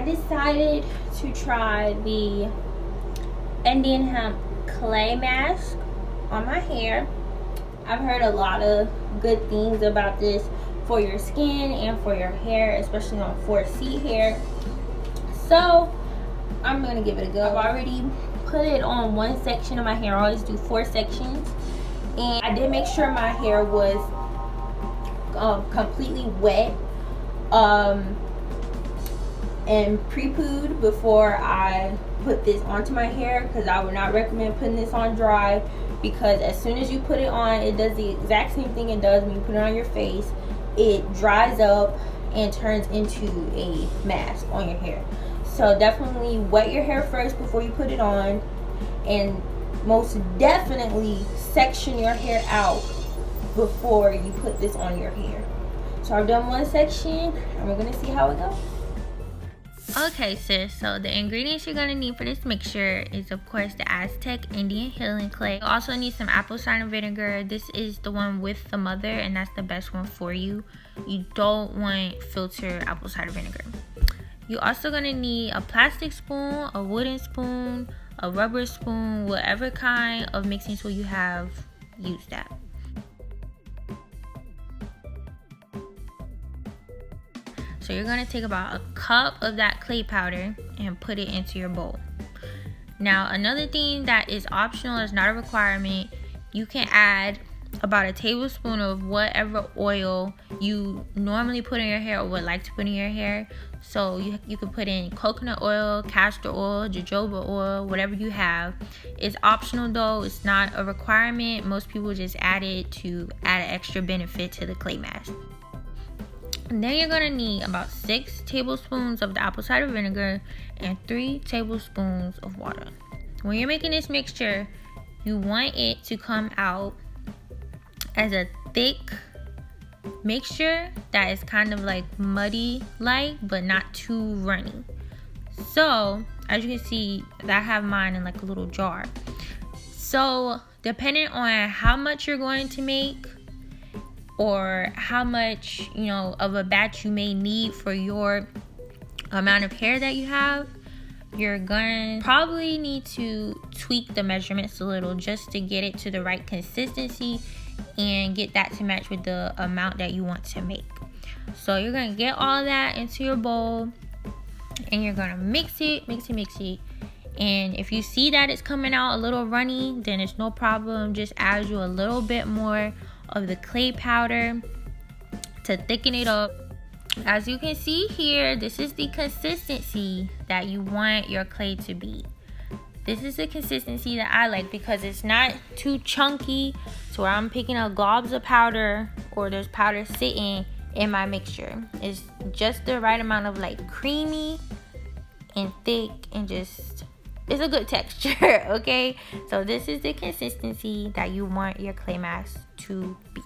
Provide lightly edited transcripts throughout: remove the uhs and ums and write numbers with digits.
decided to try the Indian hemp clay mask on my hair. I've heard a lot of good things about this for your skin and for your hair, especially on 4C hair. So I'm gonna give it a go. I've already put it on one section of my hair. I always do 4 sections, and I did make sure my hair was completely wet and pre-pooed before I put this onto my hair, because I would not recommend putting this on dry, because as soon as you put it on, it does the exact same thing it does when you put it on your face. It dries up and turns into a mask on your hair. So definitely wet your hair first before you put it on, and most definitely section your hair out before you put this on your hair. So I've done one section and we're gonna see how it goes. Okay sis, so the ingredients you're going to need for this mixture is of course the Aztec Indian Healing Clay. You also need some apple cider vinegar. This is the one with the mother, and that's the best one for you. You don't want filtered apple cider vinegar. You're also going to need a plastic spoon, a wooden spoon, a rubber spoon, whatever kind of mixing tool you have, use that. So you're going to take about a cup of that clay powder and put it into your bowl. Now another thing that is optional, is not a requirement, you can add about a tablespoon of whatever oil you normally put in your hair or would like to put in your hair. So you can put in coconut oil, castor oil, jojoba oil, whatever you have. It's optional though, it's not a requirement. Most people just add it to add an extra benefit to the clay mask. And then you're going to need about 6 tablespoons of the apple cider vinegar and 3 tablespoons of water. When you're making this mixture, you want it to come out as a thick mixture that is kind of like muddy like, but not too runny. So as you can see, I have mine in like a little jar. So depending on how much you're going to make, or how much, you know, of a batch you may need for your amount of hair that you have, you're gonna probably need to tweak the measurements a little just to get it to the right consistency and get that to match with the amount that you want to make. So you're gonna get all that into your bowl and you're gonna mix it. And if you see that it's coming out a little runny, then it's no problem. Just add you a little bit more of the clay powder to thicken it up. As you can see here, this is the consistency that you want your clay to be. This is the consistency that I like, because it's not too chunky to where I'm picking up globs of powder or there's powder sitting in my mixture. It's just the right amount of like creamy and thick, and just, it's a good texture. Okay, so this is the consistency that you want your clay mask to be.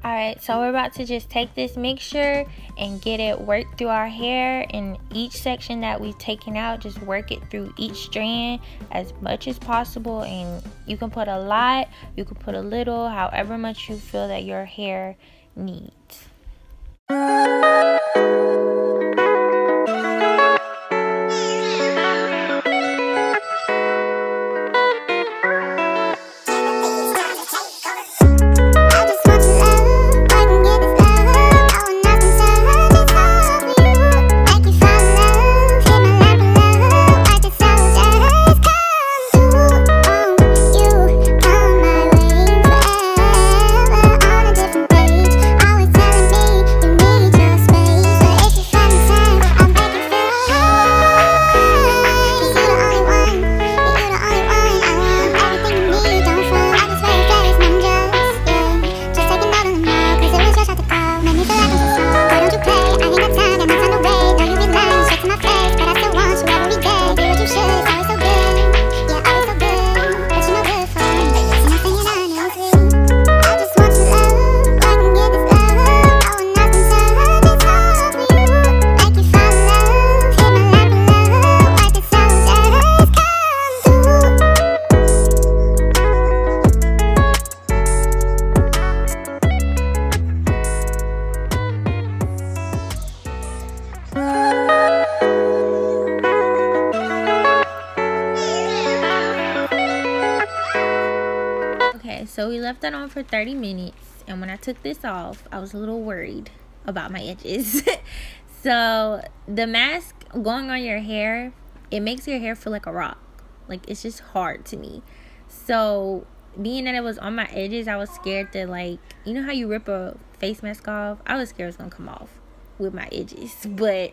Alright, so we're about to just take this mixture and get it worked through our hair. In each section that we've taken out, just work it through each strand as much as possible. And you can put a lot, you can put a little, however much you feel that your hair needs. So we left that on for 30 minutes, and when I took this off, I was a little worried about my edges. So the mask going on your hair, it makes your hair feel like a rock. Like, it's just hard to me. So being that it was on my edges, I was scared that, like, you know how you rip a face mask off? I was scared it was gonna come off with my edges. But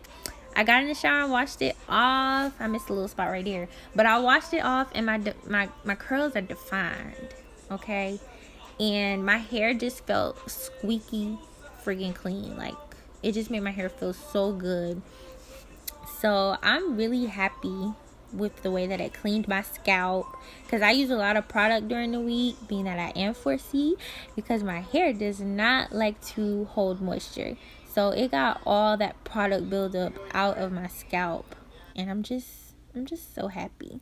I got in the shower and washed it off. I missed a little spot right here, but I washed it off, and my curls are defined, okay? And my hair just felt squeaky freaking clean. Like, it just made my hair feel so good. So I'm really happy with the way that it cleaned my scalp, because I use a lot of product during the week, being that I am 4C, because my hair does not like to hold moisture. So it got all that product buildup out of my scalp, and I'm just so happy.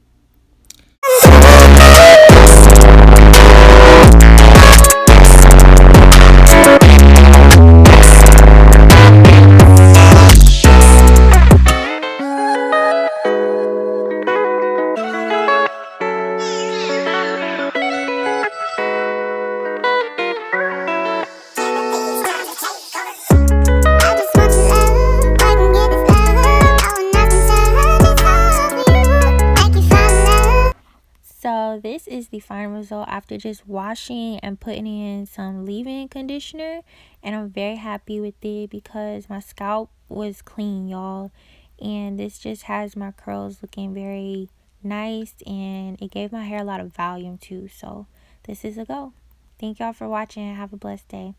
So this is the final result after just washing and putting in some leave-in conditioner, and I'm very happy with it because my scalp was clean, y'all, and this just has my curls looking very nice, and it gave my hair a lot of volume too. So this is a go. Thank y'all for watching. Have a blessed day.